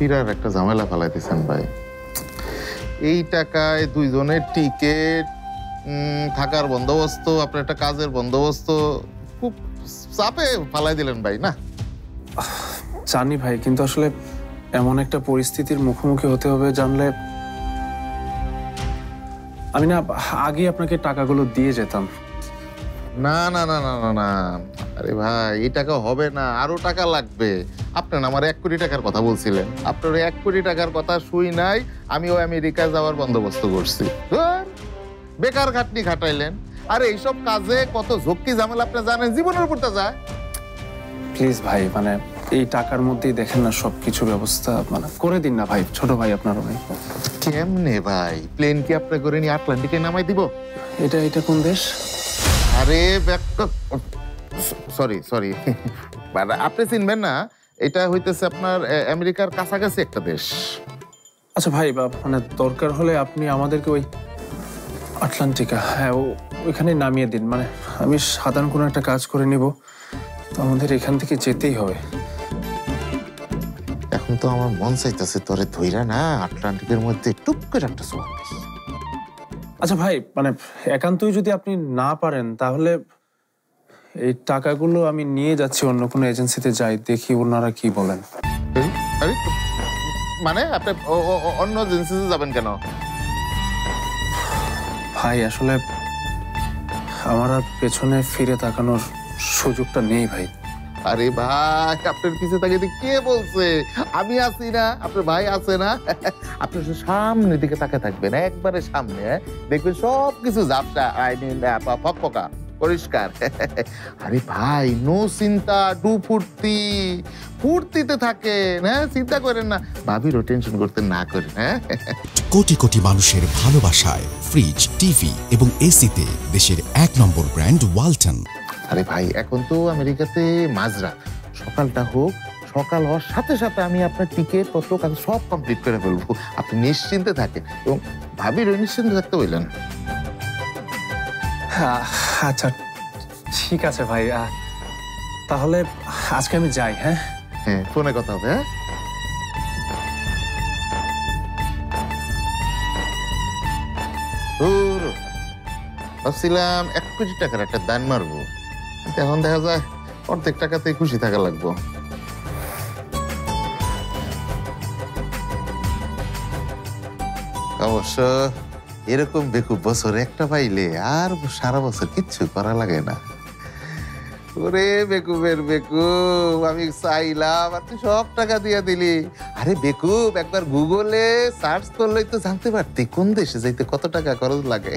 বিরাট একটা ঝামেলা ফেলাইতেছেন ভাই। এই টাকায় দুইজনের টিকিট, থাকার বন্দোবস্ত, আপনার একটা কাজের বন্দোবস্ত, খুব চাপে ফালাই দিলেন ভাই। না জানি ভাই, কিন্তু আসলে এমন একটা পরিস্থিতির মুখোমুখি হতে হবে জানলে আমি না আগে আপনাকে টাকাগুলো দিয়ে যেতাম। না না না না না না, আরে ভাই এই টাকা হবে না, আরো টাকা লাগবে। আপনার আমার 1 কোটি টাকার কথা বলছিলেন, আপনার 1 কোটি টাকার কথা শুই নাই আমি ওই আমেরিকা যাওয়ার বন্দোবস্ত করছি। বেকার খাটনি খাটাইলেন। আরে এইসব কাজে কত ঝক্কি ঝামেলা আপনি জানেন, জীবনের উপর যায়। প্লিজ ভাই, মানে এই টাকার মধ্যেই দেখেন না সবকিছু ব্যবস্থা মানে করে দিন না ভাই, ছোট ভাই আপনারও ভাই। কেমনে ভাই, প্লেন কি আপনি করে নিয়ে আটলান্টিকে নামাই দিব? এটা কোন দেশ? আরে সরি সরি, আপনি চিনবেন না, এটা হইতেছে আপনার আমেরিকার কাছাকাছি একটা দেশ। আচ্ছা ভাই, মানে দরকার হলে আপনি আমাদেরকে ওই আটলান্টিকা, হ্যাঁ ওইখানে নামিয়ে দিন। মানে আমি সাধারণ কোনো একটা কাজ করে নিব, তো আমাদের এখান থেকে যেতেই হবে। এখন তো আমার মন চাইতেছে তোরে ধইরা না আটলান্টিকের মধ্যে টুপ করে একটা সোয়াল। আচ্ছা ভাই, মানে একান্তই যদি আপনি না পারেন তাহলে এই টাকাগুলো আমি নিয়ে যাচ্ছি, অন্য কোনো এজেন্সিতে যাই, দেখি ওনারা কি বলেন। মানে আপনি অন্য এজেন্সিতে যাবেন কেন? ভাই আসলে আমার আর পেছনে ফিরে তাকানোর সুযোগটা নেই ভাই। আরে ভাই, আপনার পিছে তাকে কে বলছে? আমি আছি না, আপনার ভাই আছে না? আপনি সামনের দিকে তাকে থাকবেন, একবারে সামনে, দেখবেন সবকিছু ঝাপসা, ফকফকা পরিষ্কার। আরে ভাই, নো চিন্তা, ডু ফুর্তি, ফুর্তিতে থাকেন, হ্যাঁ, চিন্তা করেন না, ভাবিরও টেনশন করতে না করেন। হ্যাঁ, কোটি কোটি মানুষের ভালোবাসায় ফ্রিজ, টিভি এবং এসিতে দেশের 1 নম্বর ব্র্যান্ড ওয়ালটন। আরে ভাই, এখন তো আমেরিকাতে মাঝরাত, সকালটা হোক, সকাল হওয়ার সাথে সাথে আমি আপনার টিকিট পত্র কাজ সব কমপ্লিট করে ফেলবো। আপনি নিশ্চিন্তে থাকেন এবং ভাবিরও নিশ্চিন্তে থাকতে বললেন। আচ্ছা ঠিক আছে ভাই, তাহলে আজকে আমি যাই। হ্যাঁ হ্যাঁ, ফোনে কথা হবে। হ্যাঁ, ভাবছিলাম 1 কোটি টাকার একটা দান মারবো, এখন দেখা যায় অর্ধেক টাকাতে খুশি থাকা লাগবো। অবশ্য এরকম বেকুব বছর একটা পাইলে আর সারা বছর কিচ্ছু করা লাগে না। ওরে বেকুবের বেকুব, আমি চাইলাম আর তুই সব টাকা দিয়ে দিলি। আরে বেকুব, একবার গুগলে সার্চ করলেই তো জানতে পারতি কোন দেশে যাইতে কত টাকা খরচ লাগে।